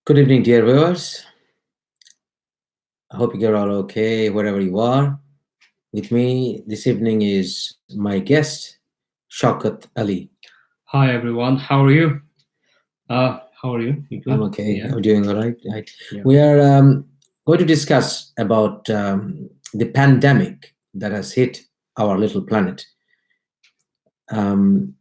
Good evening, dear viewers. I hope you're all okay wherever you are. With me this evening is my guest, Shaukat Ali. Hi everyone, how are you? How are you? You I'm good? okay. Yeah, I'm doing all right. yeah, We are going to discuss about the pandemic that has hit our little planet. Um,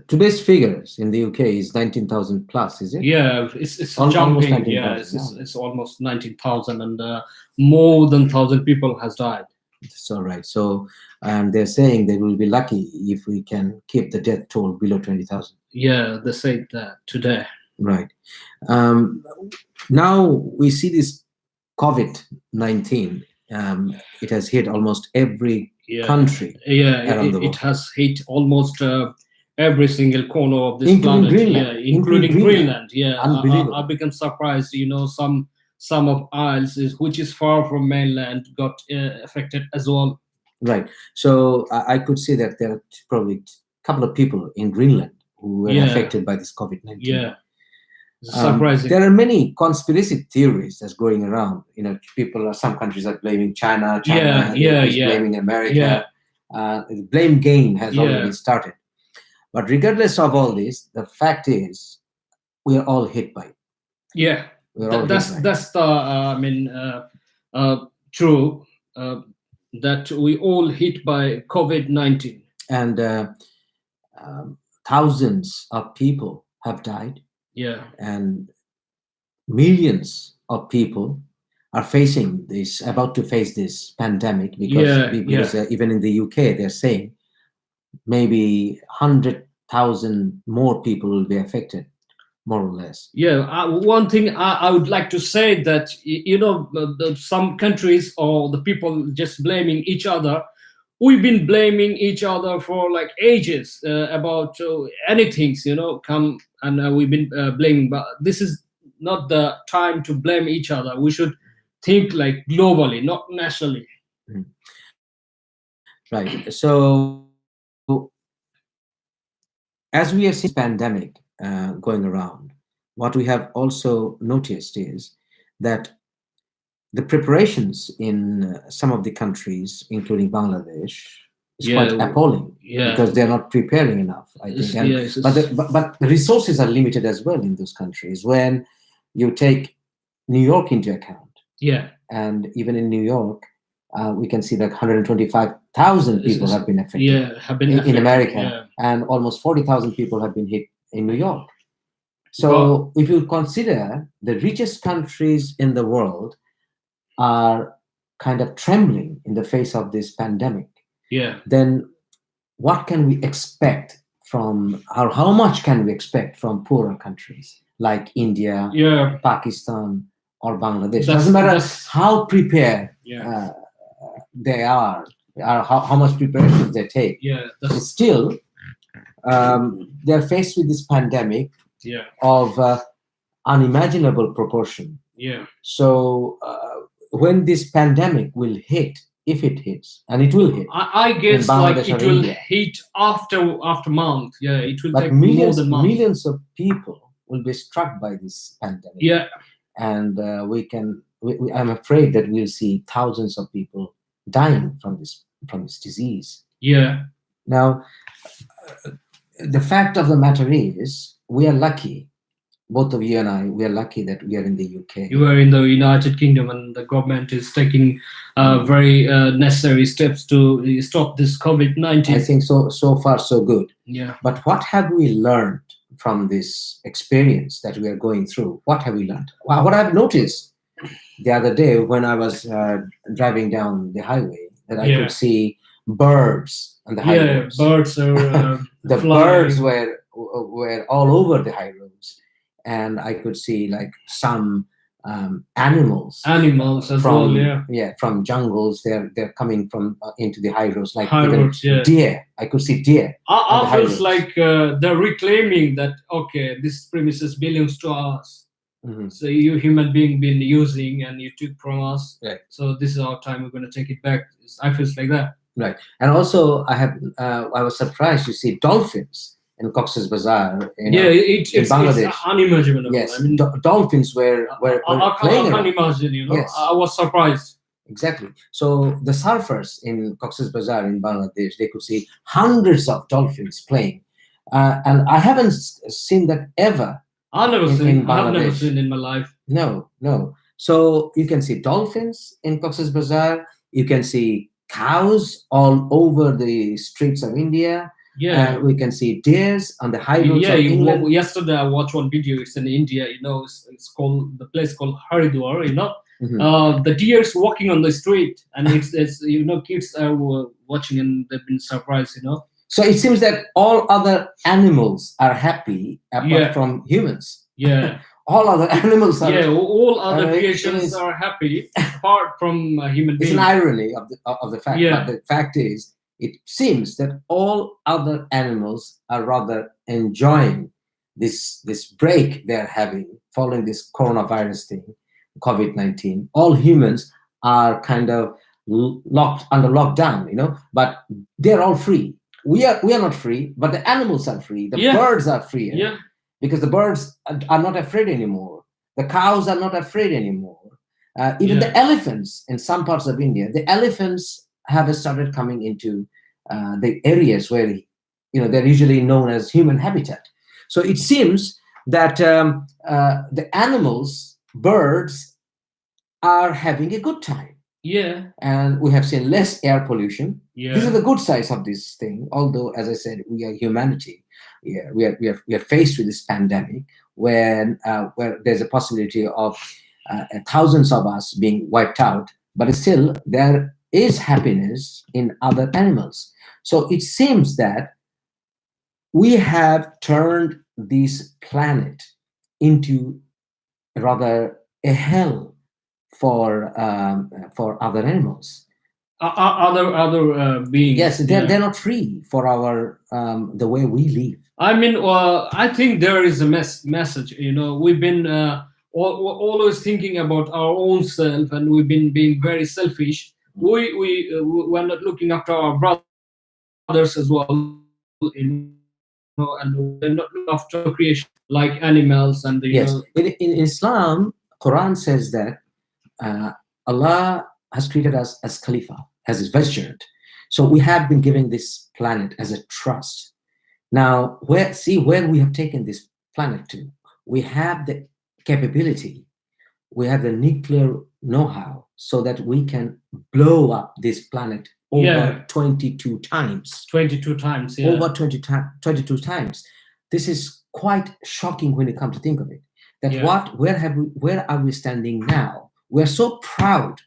today's figures in the UK is 19,000 plus, is it? yeah. It's Almost jumping. Yeah, 19,000. Yeah, it's almost 19,000, and more than 1,000 people has died. that's all right. So, and they're saying they will be lucky if we can keep the death toll below 20,000. Yeah, they said that today. Right. Um, Now we see this COVID-19. It has hit almost every Yeah, country yeah. around the It world, has hit almost every single corner of this including planet. Yeah, Greenland. Including including Greenland. Greenland. Yeah, I Unbelievable. become surprised. Some of isles which is far from mainland got affected as well. Right. So I could say that there are probably a couple of people in Greenland who were Yeah, affected by this COVID-19. yeah. Surprising. There are many conspiracy theories that's going around. Some countries are blaming China. Yeah, China yeah, is yeah, blaming yeah, America. The blame game has already yeah, started. But regardless of all this, the fact is we are all hit by it. yeah. We're all hit by it. That's the true that we all hit by COVID-19. And thousands of people have died, Yeah, and millions of people are about to face this pandemic yeah, yeah. even in the UK they're saying maybe 100,000 more people will be affected, more or less. Yeah, one thing I would like to say that some countries or the people just blaming each other. We've been blaming each other for like ages about anything, come and we've been blaming. But this is not the time to blame each other. We should think like globally, not nationally. Mm. Right. So as we have seen pandemic going around, what we have also noticed is that the preparations in some of the countries, including Bangladesh, is quite Yeah, appalling yeah, because they're not preparing enough, I think. And yeah, but the resources are limited as well in those countries. When you take New York into account, yeah. and even in New York, we can see that 125,000 people have been affected Yeah, have been in affected. America, Yeah, and almost 40,000 people have been hit in New York. but So if you consider the richest countries in the world are kind of trembling in the face of this pandemic, yeah, then what can we expect from, or how much can we expect from poorer countries like India, yeah. Pakistan, or Bangladesh? That's Doesn't matter that's how prepared yeah, they are, or how much preparation they take. yeah. That's Still, they're faced with this pandemic yeah, of unimaginable proportion. yeah. So when this pandemic will hit, if it hits, and it will hit I in guess like Bangladesh it or will India, hit after month. Yeah, it will but take more than month. millions of people will be struck by this pandemic, Yeah, and I'm afraid that we'll see thousands of people dying from this disease. yeah. Now, the fact of the matter is, we are lucky. Both of you and I, we are lucky that we are in the UK. You are in the United Kingdom, and the government is taking Mm. very necessary steps to stop this I COVID-19. think so far so good. Yeah, But what have we learned from this experience that we are going through? What have we learned? Well, what I've noticed the other day when I was driving down the highway, that I yeah, could see birds on the high yeah. roads. Birds are The birds were all over the high roads, and I could see like some animals animals as well. from Yeah, from jungles. They're coming from into the high roads, like high even roads. Yeah. deer. I could see deer on the I high feels roads. like they're reclaiming that. Okay, this premises belongs to us. Mhm. So you human being been using and you took from us. Right. So this is our time. We're going to take it back. I feels like that. Right, and also I was surprised to see dolphins in Cox's Bazar, Yeah, in it's Bangladesh. unimaginable. I Yes, mean, dolphins were playing I can't around. imagine. Yes, I was surprised. exactly. So the surfers in Cox's Bazar in Bangladesh, they could see hundreds of dolphins playing, and I haven't seen that ever in I have never Bangladesh. seen in my life. No, no. So you can see dolphins in Cox's Bazar. You can see cows all over the streets of India. Yeah, We can see deers on the high roads yeah. of England. Yesterday I watched one video. It's in India. It's called the place called Haridwar. Mhm. The deers walking on the street, and it's kids are watching and they've been surprised. So it seems that all other animals are happy apart Yeah. from humans. Yeah. All other animals are. Yeah, all other it creations is- are happy apart from human It's an beings. irony of the fact, Yeah. but the fact is, it seems that all other animals are rather enjoying this break they're having following this coronavirus thing, COVID-19. All humans are kind of locked under lockdown, but they're all free. We are not free, but the animals are free. The Yeah. birds are free. Yeah, Because the birds are not afraid anymore. The cows are not afraid anymore. Even the elephants in some parts of India, the elephants have started coming into the areas where they're usually known as human habitat. So it seems that the animals, birds, are having a good time, yeah, and we have seen less air pollution. yeah. This is the good sides of this thing. Although, as I said, we are humanity. Yeah, we are faced with this pandemic where there's a possibility of thousands of us being wiped out, but still there is happiness in other animals. So it seems that we have turned this planet into rather a hell for other animals. Other beings. Yes, they're, yeah. they're not free for our the way we live. I mean, I think there is a message. We've been always thinking about our own self, and we've been being very selfish. We're not looking after our brothers as well, and we're not looking after creation like animals and Yes, in Islam, Quran says that Allah has treated us as Khalifa, as his vicegerent. So we have been giving this planet as a trust. Now, where we have taken this planet to. We have the capability, we have the nuclear know-how, so that we can blow up this planet over Yeah. 22 times. 22 times. Yeah. Over 22 times. This is quite shocking when you come to think of it. That Yeah. where are we standing now? We're so proud.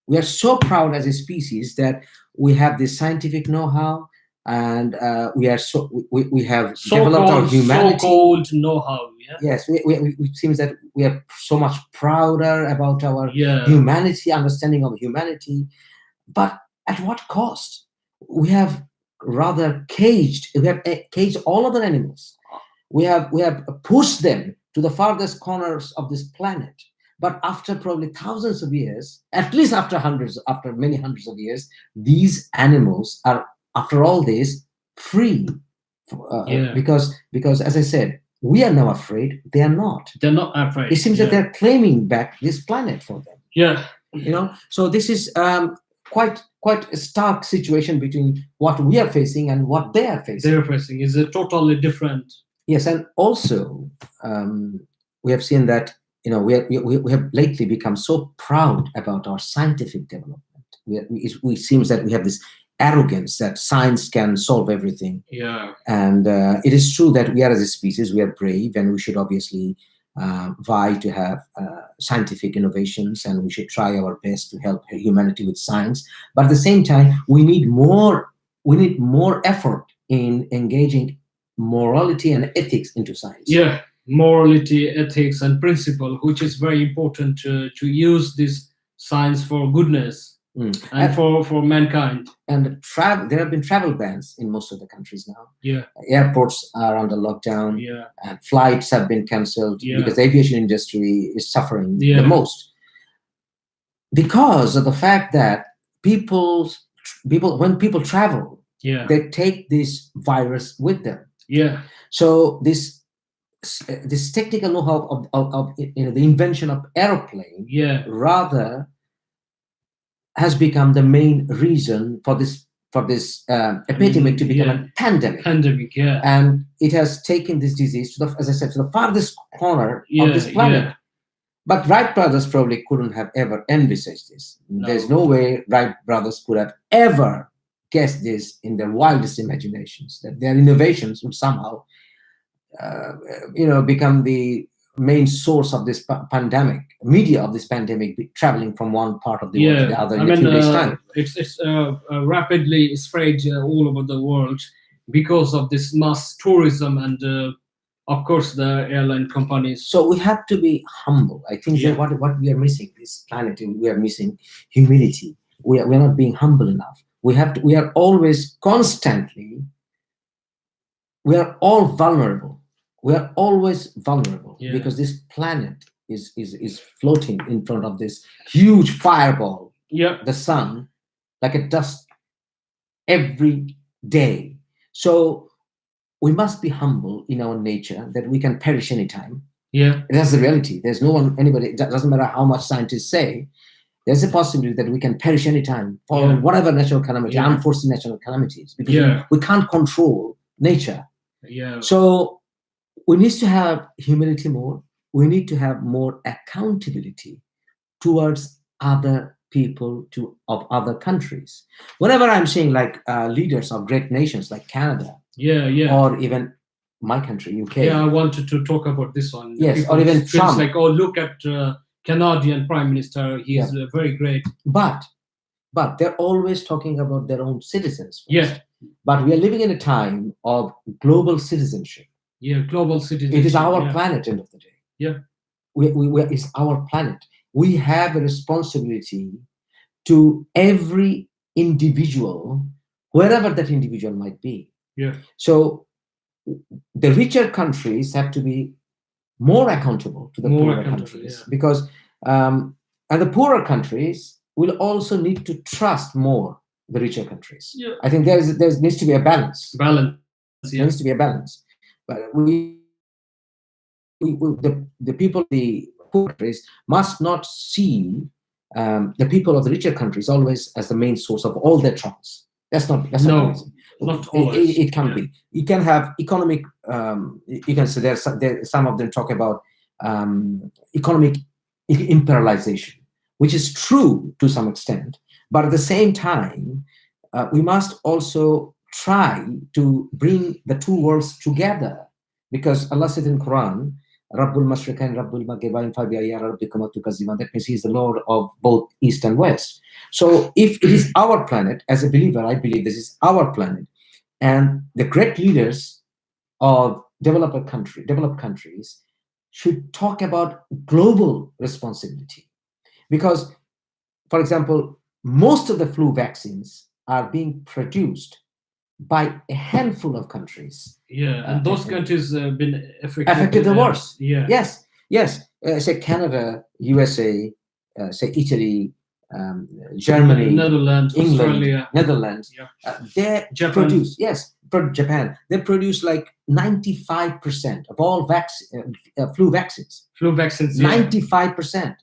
We are so proud as a species that we have this scientific know-how, and we have developed our humanity. So-called know-how. Yeah. Yes, it seems that we are so much prouder about our Yeah. humanity, understanding of humanity. But at what cost? We have rather caged. We have caged all other animals. We have pushed them to the farthest corners of this planet. But after probably thousands of years, at least after many hundreds of years, these animals are, after all this, free. Yeah. Because as I said, we are now afraid. They are not. They're not afraid. It seems that they're claiming back this planet for them. Yeah. So this is quite a stark situation between what we are facing and what they are facing. They're facing is a totally different. Yes, and also we have seen that we have lately become so proud about our scientific development. It seems that we have this arrogance that science can solve everything. Yeah. And it is true that we are, as a species, we are brave, and we should obviously vie to have scientific innovations, and we should try our best to help humanity with science. But at the same time, we need more effort in engaging morality and ethics into science. Yeah, morality, ethics, and principle, which is very important to use this science for goodness. And for mankind. And there have been travel bans in most of the countries now. Yeah. Airports are under lockdown. Yeah. And flights have been cancelled because the aviation industry is suffering the most. Because of the fact that when people travel, they take this virus with them. Yeah. So this technical know-how of the invention of aeroplane Yeah. rather has become the main reason for this I mean, epidemic to become yeah. a pandemic, Pandemic. Yeah. and it has taken this disease to the, as I said, to the farthest corner of Yeah. this planet. Yeah. But Wright brothers probably couldn't have ever envisaged this. There's No. no way Wright brothers could have ever guessed this in their wildest imaginations, that their innovations would somehow, become the main source of this pandemic, media of this pandemic, traveling from one part of the world to Yeah. the other I in a mean, few days' time. it's rapidly spread all over the world because of this mass tourism and, of course, the airline companies. So we have to be humble. I think that Yeah. what we are missing, this planet, and we are missing humility. We're not being humble enough. We are always constantly, we are all vulnerable. We are always vulnerable Yeah. because this planet is floating in front of this huge fireball, Yeah. the sun, like a dust every day. So we must be humble in our nature that we can perish anytime. Yeah. That's the reality. There's no one, anybody, it doesn't matter how much scientists say, there's a possibility that we can perish anytime for Yeah. whatever natural calamity, Yeah. unforeseen natural calamities, because Yeah. we can't control nature. Yeah. So we need to have humility more. We need to have more accountability towards other people of other countries. Whenever I'm saying like leaders of great nations like Canada, Yeah. Yeah. or even my country, UK, Yeah, I wanted to talk about this one. yes, People or even feels Trump. like, oh, look at Canadian Prime Minister. He's very great. But they're always talking about their own citizens first. Yeah. But we are living in a time of global citizenship. Yeah, global citizenship. It is our yeah. planet, end of the day. Yeah. It's our planet. We have a responsibility to every individual, wherever that individual might be. Yeah. So the richer countries have to be more accountable to the poorer countries, because and the poorer countries will also need to trust more the richer countries. Yeah. I think there needs to be a balance. Balance, yeah. There needs to be a balance. But the people of the poor countries must not see the people of the richer countries always as the main source of all their troubles. That's not the reason. Not always. It can be. You can have economic. You can say some of them talk about economic imperialization, which is true to some extent. But at the same time, we must also try to bring the two worlds together, because Allah said in Quran, Rabbul Mashriqain, Rabbul Maghribain, that means He is the Lord of both East and West. So if it is our planet, as a believer, I believe this is our planet, and the great leaders of developed countries should talk about global responsibility. Because, for example, most of the flu vaccines are being produced by a handful of countries. Yeah, and those countries have been affected the worst. Yeah. Yes. Say Canada, USA, say Italy, Germany, Netherlands, England, Australia, Netherlands. Yeah. They Japan. produce, Japan. They produce like 95% of all flu vaccines. Flu vaccines. Yeah. 95%,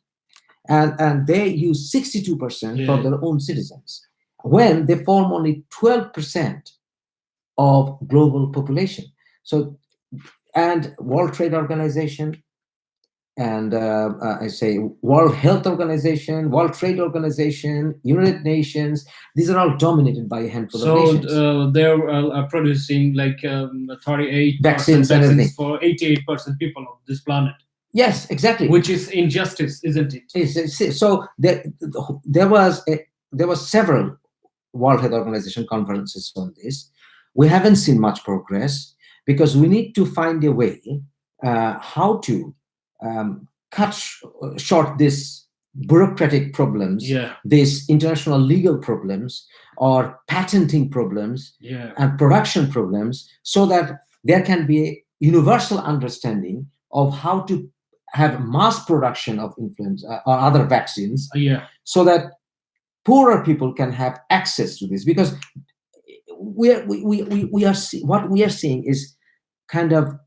and they use 62% for their own citizens, when they form only 12% of global population. So, and World Trade Organization, and I say World Health Organization, World Trade Organization, United Nations, these are all dominated by a handful of nations. So they're producing like 38 vaccines for 88% people of this planet. Yes, exactly. Which is injustice, isn't it? So there was several World Health Organization conferences on this. We haven't seen much progress, because we need to find a way how to cut short these bureaucratic problems, these international legal problems, or patenting problems, and production problems, so that there can be a universal understanding of how to have mass production of influenza or other vaccines, so that poorer people can have access to this. Because what we are seeing is kind of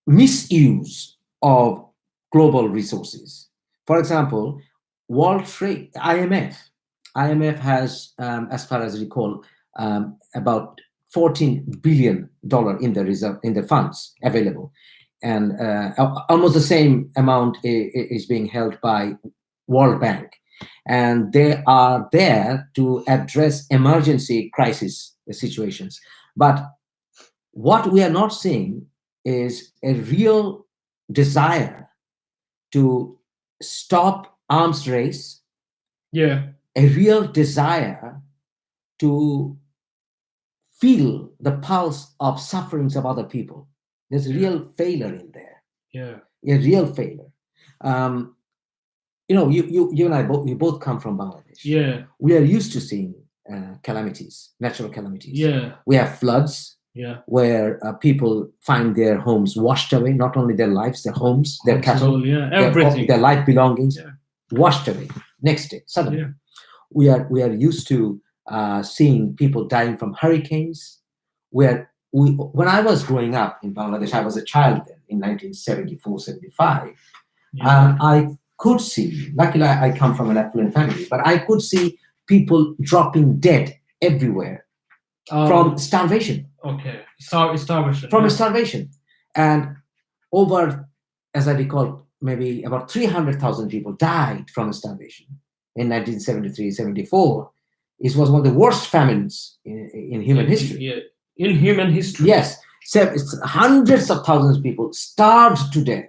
misuse of global resources. For example, World Trade IMF has, as far as I recall, about $14 billion in the reserve in the funds available, and almost the same amount is being held by World Bank, and they are there to address emergency crisis situations. But what we are not seeing is a real desire to stop arms race, Yeah. a real desire to feel the pulse of sufferings of other people. There's a Yeah. real failure in there, Yeah. a real failure. Um, you and I both, we both come from Bangladesh. Yeah. We are used to seeing calamities, natural calamities. Yeah. We have floods Yeah. where people find their homes washed away, not only their lives, their homes, their Homes as cattle, well, yeah. their, Everything. their life belongings, Yeah. washed away next day, suddenly. Yeah. We are used to seeing people dying from hurricanes. When I was growing up in Bangladesh, I was a child then in 1974, 75. Yeah. I could see, luckily I come from an affluent family, but I could see people dropping dead everywhere from starvation. Okay. Starvation. From yeah. starvation. And over, as I recall, maybe about 300,000 people died from starvation in 1973, 74. It was one of the worst famines in human history. Yeah. In human history. Yes. So it's hundreds of thousands of people starved to death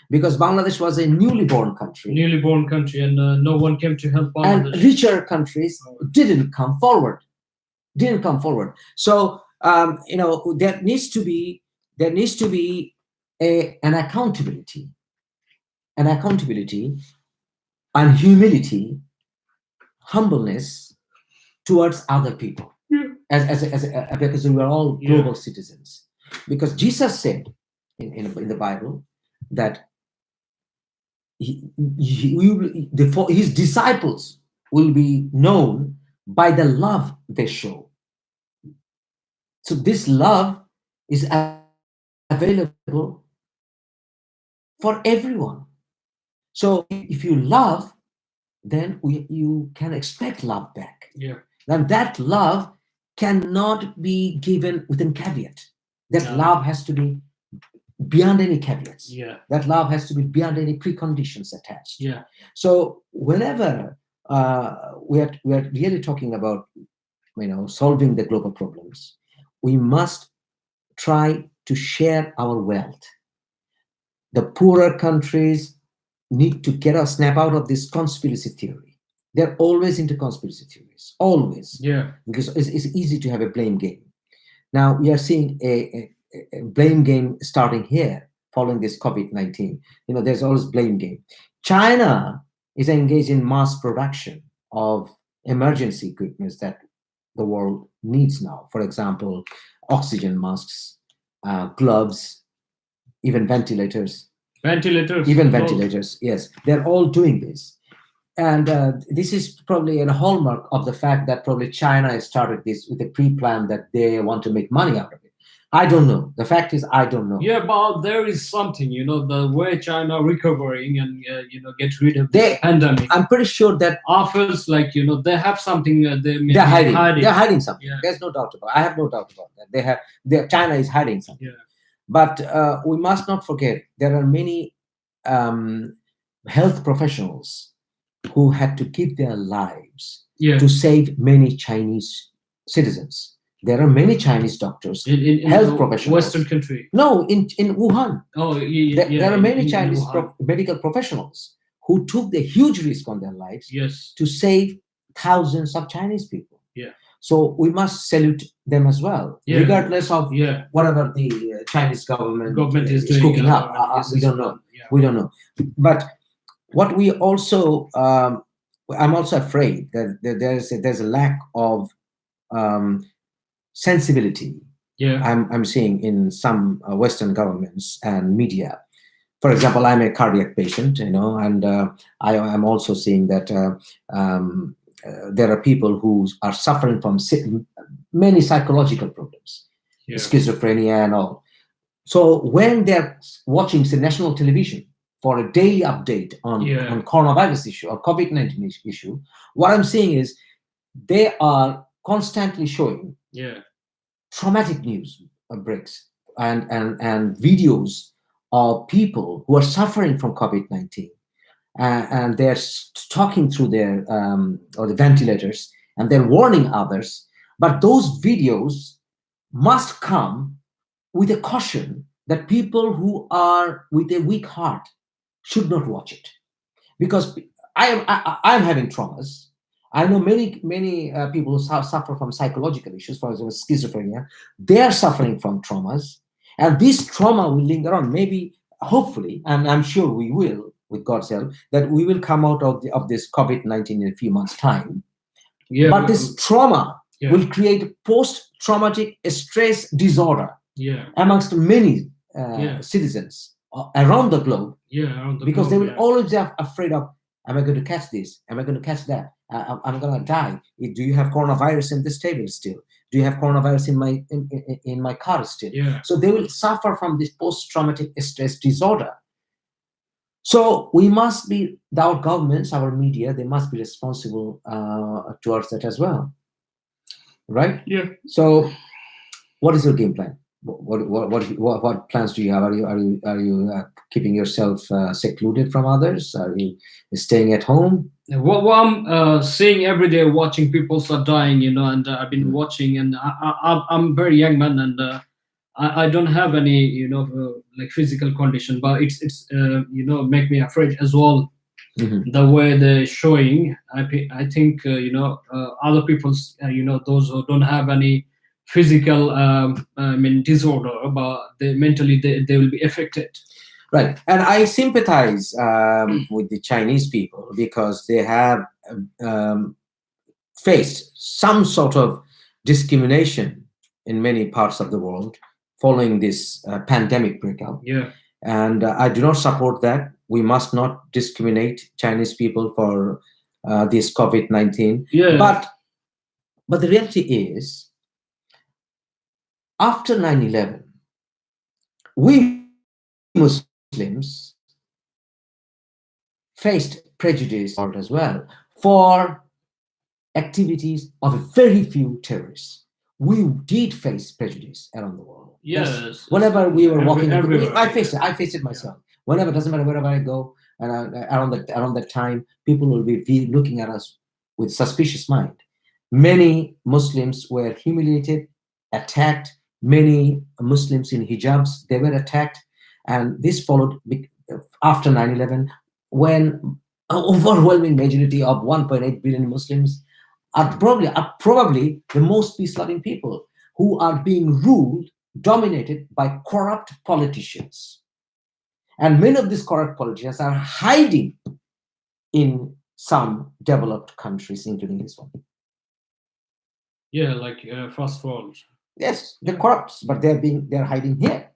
because Bangladesh was a newly born country. Newly born country, and no one came to help And Bangladesh. richer countries didn't come forward. So there needs to be an accountability and humility, humbleness towards other people, because we are all global citizens. Because Jesus said in the Bible that his disciples will be known by the love they show. So this love is available for everyone. So if you love, then you can expect love back. Yeah. And that love cannot be given within caveat. That No. love has to be beyond any caveats. Yeah. That love has to be beyond any preconditions attached. Yeah. So whenever we are really talking about solving the global problems, we must try to share our wealth. The poorer countries need to snap out of this conspiracy theory. They're always into conspiracy theories, always. Yeah. Because it's easy to have a blame game. Now we are seeing a blame game starting here following this COVID-19. There's always blame game. China is engaged in mass production of emergency equipment that the world needs now. For example, oxygen masks, gloves, even ventilators. Ventilators, yes. They're all doing this. And this is probably a hallmark of the fact that probably China has started this with a pre-plan that they want to make money out of it. I don't know. The fact is, I don't know. Yeah, but there is something, the way China recovering and, get rid of the pandemic. I'm pretty sure that offers, like, they have something they're hiding. They're hiding something. Yeah. There's no doubt about it. I have no doubt about that. China is hiding something. Yeah. But we must not forget, there are many health professionals who had to give their lives to save many Chinese citizens. There are many Chinese doctors, in health professionals. Western country. No, in Wuhan. Oh, yeah. There are many Chinese medical professionals who took the huge risk on their lives to save thousands of Chinese people. Yeah. So we must salute them as well, regardless of whatever the Chinese government is doing, cooking up. We don't know. Yeah. We don't know. But what we also, I'm also afraid that there's a lack of sensibility. Yeah. I'm seeing in some Western governments and media. For example, I'm a cardiac patient, and I am also seeing that there are people who are suffering from many psychological problems, schizophrenia and all. So when they're watching the national television for a daily update Yeah. on coronavirus issue or COVID-19 issue, what I'm seeing is they are constantly showing Yeah. traumatic news breaks and videos of people who are suffering from COVID-19, and they're talking through their or the ventilators, and they're warning others. But those videos must come with a caution that people who are with a weak heart should not watch it, because I'm having traumas. I know many people who suffer from psychological issues, for example, schizophrenia. They are suffering from traumas, and this trauma will linger on. Maybe, hopefully, and I'm sure we will, with God's help, that we will come out of this COVID-19 in a few months' time. Yeah. But this trauma Yeah. will create post-traumatic stress disorder Yeah. amongst many Yeah. citizens around the globe, Yeah. Around the because they globe, will yeah. always be afraid of, am I going to catch this? Am I going to catch that? I'm going to die. Do you have coronavirus in this table still? Do you have coronavirus in my car still? Yeah. So they will suffer from this post-traumatic stress disorder. So we must be, our governments, our media, they must be responsible towards that as well, right? Yeah. So what is your game plan? What plans do you have? Are you keeping yourself secluded from others? Are you staying at home? What I'm seeing every day, watching people are dying, and I've been watching, and I'm very young man, and I don't have any, like physical condition, but it's make me afraid as well. Mhm. The way they're showing, I think other people's, those who don't have any physical, I mean, disorder, but they mentally they will be affected. Right, and I sympathize with the Chinese people, because they have um, faced some sort of discrimination in many parts of the world following this pandemic breakout. Yeah. And I do not support that. We must not discriminate Chinese people for this COVID-19. Yeah. But the reality is, after 9/11, we Muslims faced prejudice as well for activities of very few terrorists. We did face prejudice around the world. Yes. Whenever we were walking, everywhere. I faced it. I faced it myself. Whenever, doesn't matter wherever I go, and around that time, people will be looking at us with suspicious mind. Many Muslims were humiliated, attacked. Many Muslims in hijabs, they were attacked, and this followed after 9/11, when an overwhelming majority of 1.8 billion Muslims are probably the most peace-loving people, who are being ruled, dominated by corrupt politicians. And many of these corrupt politicians are hiding in some developed countries, including this one. Yeah, like first world. Yes, they're corrupt, but they're hiding here.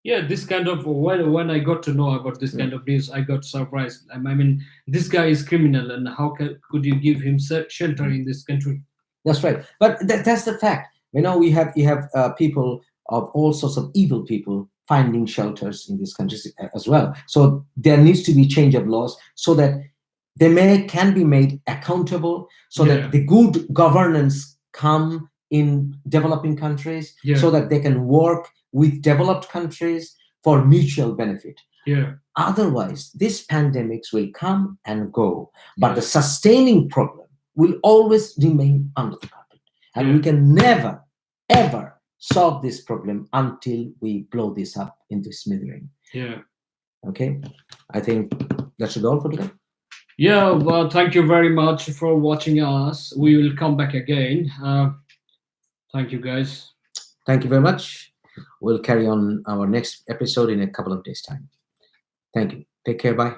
Yeah, this kind of, when I got to know about this kind of news, I got surprised. I mean, this guy is criminal, and how could you give him shelter in this country? That's right. But that's the fact. You have people of all sorts of evil people finding shelters in these countries as well. So there needs to be change of laws, so that can be made accountable, so Yeah. that the good governance come in developing countries, Yeah. so that they can work with developed countries for mutual benefit. Yeah. Otherwise, these pandemics will come and go, but Yeah. the sustaining problem will always remain under the carpet. And we can never, ever solve this problem until we blow this up into smithereens. Yeah. Okay? I think that should all for today. Yeah, well, thank you very much for watching us. We will come back again. Thank you, guys. Thank you very much. We'll carry on our next episode in a couple of days' time. Thank you. Take care. Bye.